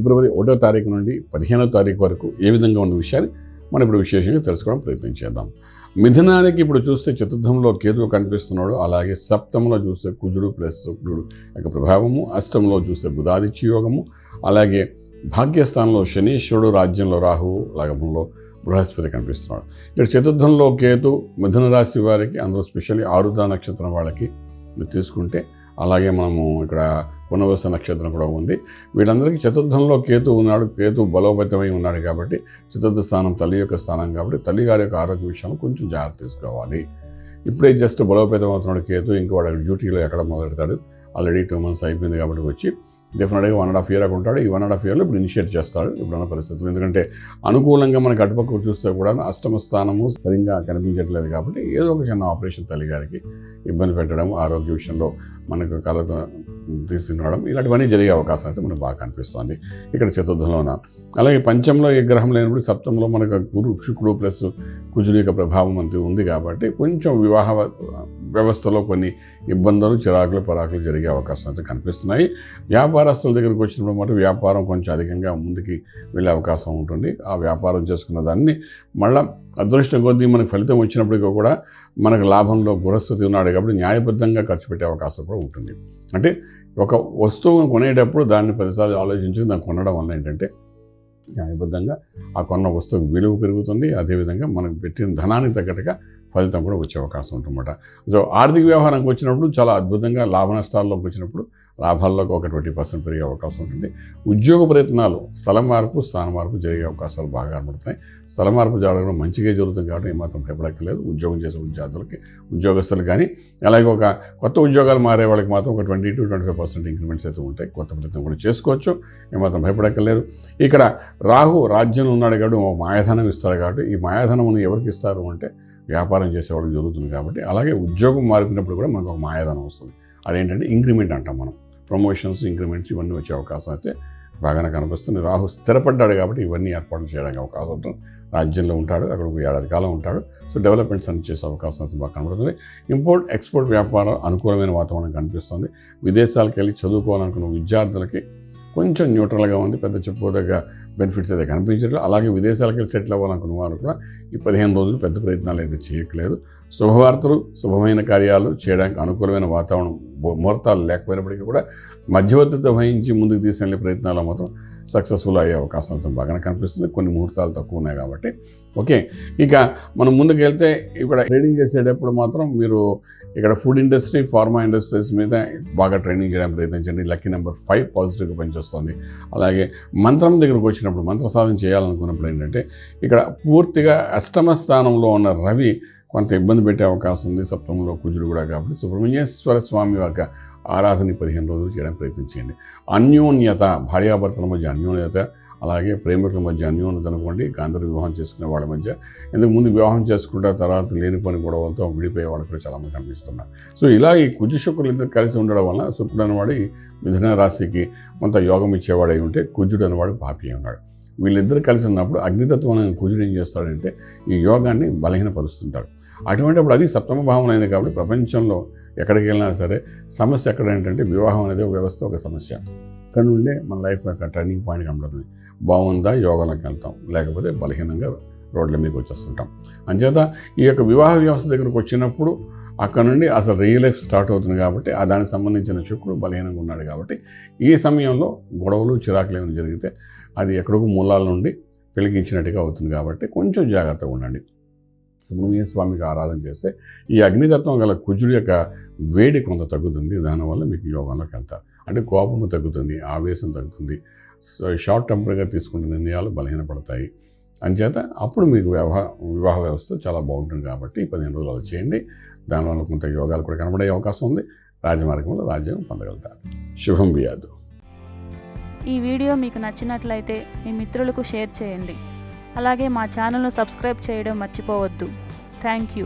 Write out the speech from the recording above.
ఫిబ్రవరి 1వ తారీఖు నుండి 15వ తారీఖు వరకు ఏ విధంగా ఉన్న విషయాన్ని మనం ఇప్పుడు విశేషంగా తెలుసుకోవడం ప్రయత్నం చేద్దాం. మిథునానికి ఇప్పుడు చూస్తే చతుర్థంలో కేతువు కనిపిస్తున్నాడు, అలాగే సప్తంలో చూస్తే కుజుడు ప్లస్ శుక్రుడు యొక్క ప్రభావము, అష్టంలో చూస్తే బుధాదిత్య యోగము, అలాగే భాగ్యస్థానంలో శనీశ్వరుడు, రాజ్యంలో రాహువు, లగ్నంలో బృహస్పతి కనిపిస్తున్నాడు. ఇక్కడ చతుర్థంలో కేతు మిథున రాశి వారికి, అందులో స్పెషల్లీ ఆరుద్ర నక్షత్రం వాళ్ళకి మీరు తీసుకుంటే, అలాగే మనము ఇక్కడ పునర్వస నక్షత్రం కూడా ఉంది. వీళ్ళందరికీ చతుర్థంలో కేతు ఉన్నాడు, కేతు బలోపేతమై ఉన్నాడు కాబట్టి చతుర్థ స్థానం తల్లి యొక్క స్థానం కాబట్టి తల్లి గారి యొక్క ఆరోగ్య విషయంలో కొంచెం జాగ్రత్త తీసుకోవాలి. ఇప్పుడే జస్ట్ బలోపేతం అవుతున్నాడు కేతు, ఇంకో వాడు డ్యూటీలో ఎక్కడ మొదలెడతాడు, ఆల్రెడీ 2 months అయిపోయింది కాబట్టి వచ్చి డెఫినెట్గా 1.5 year ఉంటాడు. ఈ 1.5 yearలో ఇప్పుడు ఇనిషియేట్ చేస్తాడు ఇప్పుడున్న పరిస్థితులు. ఎందుకంటే అనుకూలంగా మనకు అటుపక్క చూస్తే కూడా అష్టమ స్థానము సరిగ్గా కనిపించట్లేదు కాబట్టి ఏదో ఒక చిన్న ఆపరేషన్ తల్లి గారికి ఇబ్బంది పెట్టడం, ఆరోగ్య విషయంలో మనకు కలత తీసుకురావడం, ఇలాంటివన్నీ జరిగే అవకాశం అయితే మనకు బాగా కనిపిస్తుంది ఇక్కడ చతుర్థంలోన. అలాగే పంచంలో ఏ గ్రహం లేనప్పుడు సప్తంలో మనకు శుక్రుడు ప్లస్ కుజుడు యొక్క ప్రభావం అంతే ఉంది కాబట్టి కొంచెం వివాహ వ్యవస్థలో కొన్ని ఇబ్బందులు, చిరాకులు, పరాకులు జరిగే అవకాశం అయితే కనిపిస్తున్నాయి. వ్యాపారస్తుల దగ్గరికి వచ్చినప్పుడు మాత్రం వ్యాపారం కొంచెం అధికంగా ముందుకి వెళ్ళే అవకాశం ఉంటుంది. ఆ వ్యాపారం చేసుకున్న దాన్ని మళ్ళీ అదృష్టం కొద్దీ మనకు ఫలితం వచ్చినప్పటికీ కూడా మనకు లాభంలో బృహస్పతి ఉన్నాడు కాబట్టి న్యాయబద్ధంగా ఖర్చు పెట్టే అవకాశం కూడా ఉంటుంది. అంటే ఒక వస్తువును కొనేటప్పుడు దాన్ని 10 సార్లు ఆలోచించి దాన్ని కొనడం వల్ల ఏంటంటే న్యాయబద్ధంగా ఆ కొన్న వస్తువుకు విలువ పెరుగుతుంది, అదేవిధంగా మనకు పెట్టిన ధనానికి తగ్గట్టుగా ఫలితం కూడా వచ్చే అవకాశం ఉంటుందన్నమాట. సో ఆర్థిక వ్యవహారానికి వచ్చినప్పుడు చాలా అద్భుతంగా లాభ నష్టాల్లోకి వచ్చినప్పుడు లాభాల్లోకి ఒక 20% పెరిగే అవకాశం ఉంటుంది. ఉద్యోగ ప్రయత్నాలు, స్థల మార్పు, స్థాన మార్పు జరిగే అవకాశాలు బాగా కనబడుతున్నాయి. స్థల మార్పు జరగడం మంచిగా జరుగుతుంది కాబట్టి ఏమాత్రం భయపడక్కర్లేదు. ఉద్యోగం చేసే విద్యార్థులకి, ఉద్యోగస్తులు కానీ, అలాగే ఒక కొత్త ఉద్యోగాలు మారే వాళ్ళకి మాత్రం ఒక 20 to 25% ఇంక్రిమెంట్స్ అయితే ఉంటాయి. కొత్త ప్రయత్నం కూడా చేసుకోవచ్చు, ఏమాత్రం భయపడక్కర్లేదు. ఇక్కడ రాహు రాజ్యంలో ఉన్నాడు కాబట్టి ఒక మాయాధనం ఇస్తాడు కాబట్టి ఈ మాయాధనం ఎవరికి ఇస్తారు అంటే వ్యాపారం చేసేవాళ్ళకి జరుగుతుంది కాబట్టి, అలాగే ఉద్యోగం మారినప్పుడు కూడా మనకు ఒక మాయాధనం వస్తుంది. అదేంటంటే ఇంక్రిమెంట్ అంటాం మనం. ప్రమోషన్స్, ఇంక్రిమెంట్స్ ఇవన్నీ వచ్చే అవకాశం అయితే బాగానే కనిపిస్తుంది. రాహు స్థిరపడ్డాడు కాబట్టి ఇవన్నీ ఏర్పాట్లు చేయడానికి అవకాశం ఉంటుంది. రాజ్యంలో ఉంటాడు, అక్కడ ఒక 7 కాలం ఉంటాడు. సో డెవలప్మెంట్స్ అన్ని చేసే అవకాశం అయితే బాగా కనబడుతుంది. ఇంపోర్ట్ ఎక్స్పోర్ట్ వ్యాపారం అనుకూలమైన వాతావరణం కనిపిస్తుంది. విదేశాలకు వెళ్ళి చదువుకోవాలనుకున్న విద్యార్థులకి కొంచెం న్యూట్రల్గా ఉంది, పెద్ద చెప్పుకోదగ్గ బెనిఫిట్స్ అయితే కనిపించట్లేదు. అలాగే విదేశాలకు వెళ్ళి సెటిల్ అవ్వాలనుకున్న వారు కూడా ఈ 15 రోజులు పెద్ద ప్రయత్నాలు అయితే చేయట్లేదు. శుభవార్తలు, శుభమైన కార్యాలు చేయడానికి అనుకూలమైన వాతావరణం, ముహూర్తాలు లేకపోయినప్పటికీ కూడా మధ్యవర్తిత్వం వహించి ముందుకు తీసుకెళ్లే ప్రయత్నాలు మాత్రం సక్సెస్ఫుల్ అయ్యే అవకాశం అయితే బాగానే కనిపిస్తుంది. కొన్ని ముహూర్తాలు తక్కువ ఉన్నాయి కాబట్టి ఓకే. ఇక మనం ముందుకు వెళ్తే ఇక్కడ ట్రేడింగ్ చేసేటప్పుడు మాత్రం మీరు ఇక్కడ ఫుడ్ ఇండస్ట్రీ, ఫార్మా ఇండస్ట్రీస్ మీద బాగా ట్రైనింగ్ చేయడానికి ప్రయత్నించండి. లక్కీ నెంబర్ 5 పాజిటివ్గా పనిచేస్తుంది. అలాగే మంత్రం దగ్గరకు వచ్చినప్పుడు, మంత్ర సాధన చేయాలనుకున్నప్పుడు ఏంటంటే ఇక్కడ పూర్తిగా అష్టమ స్థానంలో ఉన్న రవి కొంత ఇబ్బంది పెట్టే అవకాశం ఉంది. సప్తమంలో కుజుడు కూడా కాబట్టి సుబ్రహ్మణ్యేశ్వర స్వామి యొక్క ఆరాధన 15 రోజులు చేయడానికి ప్రయత్నించండి. అన్యోన్యత, భార్యాభర్తల మధ్య అన్యోన్యత, అలాగే ప్రేమికుల మధ్య అన్యోన్యత అనుకోండి. అందరూ వివాహం చేసుకునే వాళ్ళ మధ్య, ఇంతకు ముందు వివాహం చేసుకుంటే తర్వాత లేని పని గొడవలతో విడిపోయే వాళ్ళు కూడా చాలామంది కనిపిస్తున్నారు. సో ఇలా ఈ కుజ శుక్రులు ఇద్దరు కలిసి ఉండడం వల్ల శుక్రుడు అనేవాడు ఈ మిథున రాశికి కొంత యోగం ఇచ్చేవాడు అయి ఉంటే కుజుడు అనేవాడు పాపి అయి ఉన్నాడు. వీళ్ళిద్దరు కలిసి ఉన్నప్పుడు అగ్నితత్వం అనే కుజుడు ఏం చేస్తాడంటే ఈ యోగాన్ని బలహీనపరుస్తుంటాడు. అటువంటిప్పుడు అది సప్తమ భావం అనేది కాబట్టి ప్రపంచంలో ఎక్కడికి వెళ్ళినా సరే సమస్య ఎక్కడ ఏంటంటే వివాహం అనేది ఒక వ్యవస్థ, ఒక సమస్య. ఇక్కడ నుండే మన లైఫ్ యొక్క టర్నింగ్ పాయింట్ కనబడుతుంది. బాగుందా యోగంలోకి వెళ్తాం, లేకపోతే బలహీనంగా రోడ్ల మీదకి వచ్చేస్తుంటాం. అంచేత ఈ యొక్క వివాహ వ్యవస్థ దగ్గరకు వచ్చినప్పుడు అక్కడ నుండి అసలు రియల్ లైఫ్ స్టార్ట్ అవుతుంది కాబట్టి దానికి సంబంధించిన శుక్రుడు బలహీనంగా ఉన్నాడు కాబట్టి ఈ సమయంలో గొడవలు, చిరాకులు ఏమైనా జరిగితే అది ఎక్కడికో మూలాల నుండి వెలిగించినట్టుగా అవుతుంది కాబట్టి కొంచెం జాగ్రత్తగా ఉండండి. సుబ్రహ్మణ్య స్వామికి ఆరాధన చేస్తే ఈ అగ్నితత్వం గల కుజుడు యొక్క వేడి కొంత తగ్గుతుంది. దానివల్ల మీకు యోగంలోకి వెళ్తారు. అంటే కోపము తగ్గుతుంది, ఆవేశం తగ్గుతుంది, షార్ట్ టెంపర్గా తీసుకునే నిర్ణయాలు బలహీనపడతాయి. అంచేత అప్పుడు మీకు వివాహ వ్యవస్థ చాలా బాగుంటుంది కాబట్టి 15 రోజులు అలా చేయండి. దానివల్ల కొంత యోగాలు కూడా కనబడే అవకాశం ఉంది. రాజమార్గంలో రాజ్యం పొందగలుగుతారు. శుభం బియాదు. ఈ వీడియో మీకు నచ్చినట్లయితే మీ మిత్రులకు షేర్ చేయండి. అలాగే మా ఛానల్ను సబ్స్క్రైబ్ చేయడం మర్చిపోవద్దు. Thank you.